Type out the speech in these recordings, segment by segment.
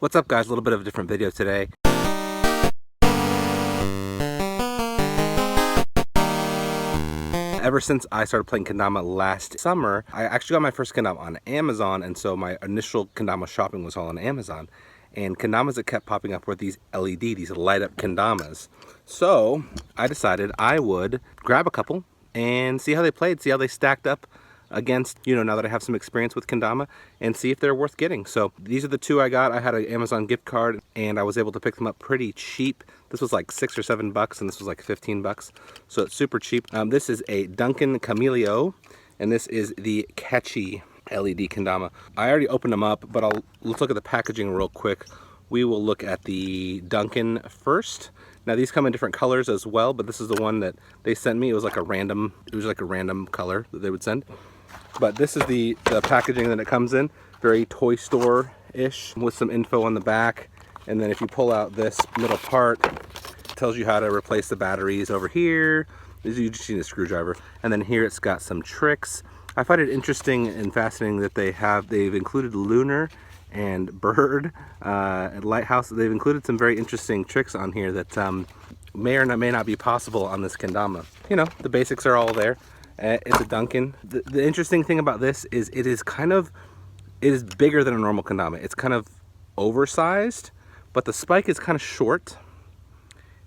What's up, guys? A little bit of a different video today. Ever since I started playing kendama last summer, I actually got my first kendama on Amazon, and so my initial kendama shopping was all on Amazon. And kendamas that kept popping up were these LED, these light up kendamas. So I decided I would grab a couple and see how they played, see how they stacked up against, now that I have some experience with kendama, and see if they're worth getting. So these are the two I got. I had an Amazon gift card and I was able to pick them up pretty cheap. This was like $6 or $7 and this was like 15 bucks. So it's super cheap. This is a Duncan Cameleo and this is the Catchy LED kendama. I already opened them up, but let's look at the packaging real quick. We will look at the Duncan first. Now these come in different colors as well, but this is the one that they sent me. It was like a random color that they would send. But this is the packaging that it comes in. Very toy store-ish with some info on the back. And then if you pull out this middle part, it tells you how to replace the batteries over here. You just need a screwdriver. And then here it's got some tricks. I find it interesting and fascinating that they've included lunar and bird and lighthouse. They've included some very interesting tricks on here that may or may not be possible on this kendama. The basics are all there. It's a Duncan. The interesting thing about this is it is bigger than a normal kendama. It's kind of oversized, but the spike is kind of short.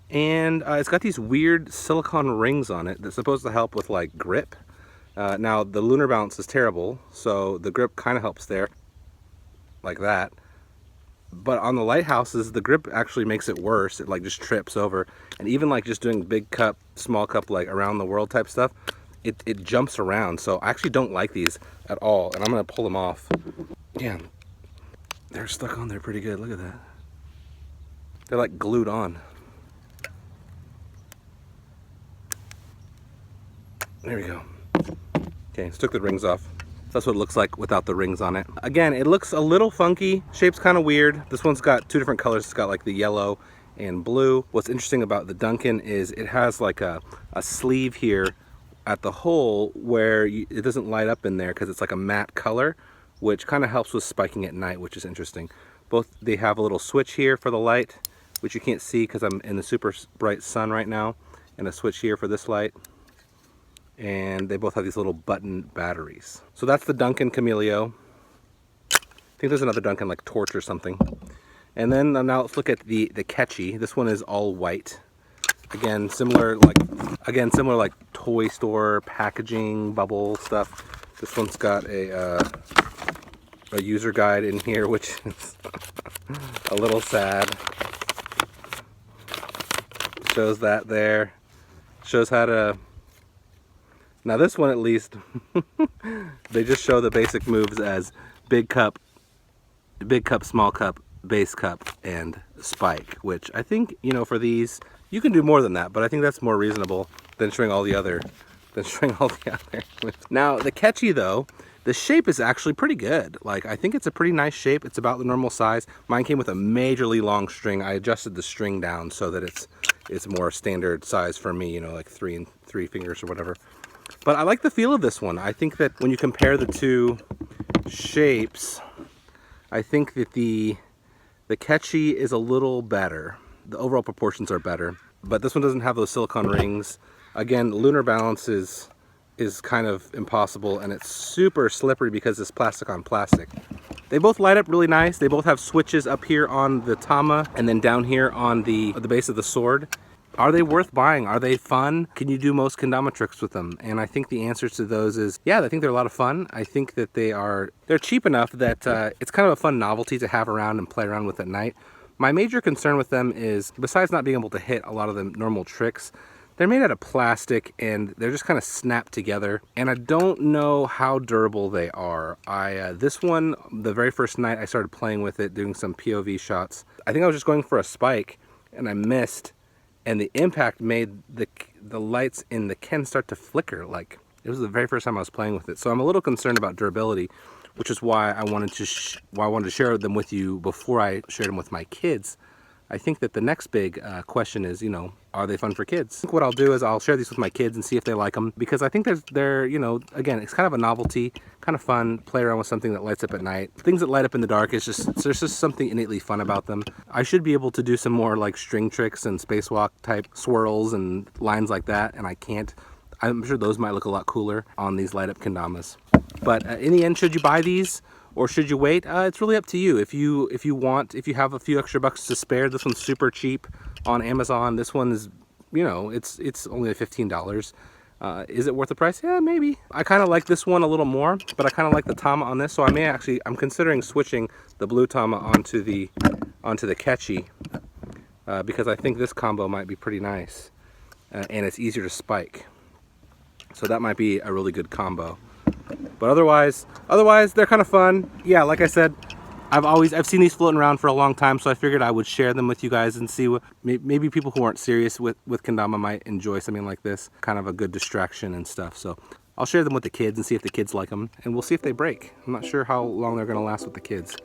And it's got these weird silicone rings on it that's supposed to help with like grip. Now the lunar bounce is terrible, so the grip kind of helps there, like that. But on the lighthouses, the grip actually makes it worse. It like just trips over. And even like just doing big cup, small cup, like around the world type stuff, it jumps around. So I actually don't like these at all, and I'm gonna pull them off. Yeah, they're stuck on there pretty good. Look at that. They're like glued on. There we go. Okay, let's took the rings off. That's what it looks like without the rings on it. Again, it looks a little funky. Shape's kind of weird. This one's got two different colors. It's got like the yellow and blue. What's interesting about the Duncan is it has like a sleeve here at the hole where it doesn't light up in there because it's like a matte color, which kind of helps with spiking at night, which is interesting. They have a little switch here for the light, which you can't see because I'm in the super bright sun right now, and a switch here for this light. And they both have these little button batteries. So that's the Duncan Cameleo. I think there's another Duncan like Torch or something. And then now let's look at the Catchy. This one is all white. Again, similar like toy store packaging, bubble stuff. This one's got a user guide in here, which is a little sad. Shows that there. Shows how to. Now this one at least, they just show the basic moves as big cup, small cup, base cup, and spike, which I think, for these, you can do more than that, but I think that's more reasonable than showing all the other moves. Now the Catchy though, the shape is actually pretty good. Like, I think it's a pretty nice shape. It's about the normal size. Mine came with a majorly long string. I adjusted the string down so that it's more standard size for me, like 3 fingers or whatever. But I like the feel of this one. I think that when you compare the two shapes, I think that the Catchy is a little better. The overall proportions are better. But this one doesn't have those silicone rings. Again, lunar balance is kind of impossible, and it's super slippery because it's plastic on plastic. They both light up really nice. They both have switches up here on the tama and then down here on the base of the sword. Are they worth buying? Are they fun? Can you do most kendama tricks with them? And I think the answer to those is, yeah, I think they're a lot of fun. I think that they're cheap enough that it's kind of a fun novelty to have around and play around with at night. My major concern with them is, besides not being able to hit a lot of the normal tricks, they're made out of plastic and they're just kind of snapped together. And I don't know how durable they are. This one, the very first night I started playing with it, doing some POV shots, I think I was just going for a spike and I missed. And the impact made the lights in the Ken start to flicker. Like, it was the very first time I was playing with it. So I'm a little concerned about durability, which is why I wanted to share them with you before I shared them with my kids. I think that the next big question is, are they fun for kids? I think what I'll do is I'll share these with my kids and see if they like them, because I think they're, again, it's kind of a novelty, kind of fun, play around with something that lights up at night. Things that light up in the dark, there's just something innately fun about them. I should be able to do some more like string tricks and spacewalk type swirls and lines like that, and I can't. I'm sure those might look a lot cooler on these light up kendamas. But in the end, should you buy these or should you wait? It's really up to you. If you have a few extra bucks to spare, this one's super cheap on Amazon. This one is, it's only $15. Is it worth the price? Yeah, maybe. I kind of like this one a little more, but I kind of like the Tama on this, so I'm considering switching the blue Tama onto the Catchy, because I think this combo might be pretty nice, and it's easier to spike. So that might be a really good combo. But otherwise they're kind of fun. Yeah, like I said, I've seen these floating around for a long time, so I figured I would share them with you guys and see what maybe people who aren't serious with kendama might enjoy something like this, kind of a good distraction and stuff. So I'll share them with the kids and see if the kids like them, and we'll see if they break. I'm not sure how long they're going to last with the kids.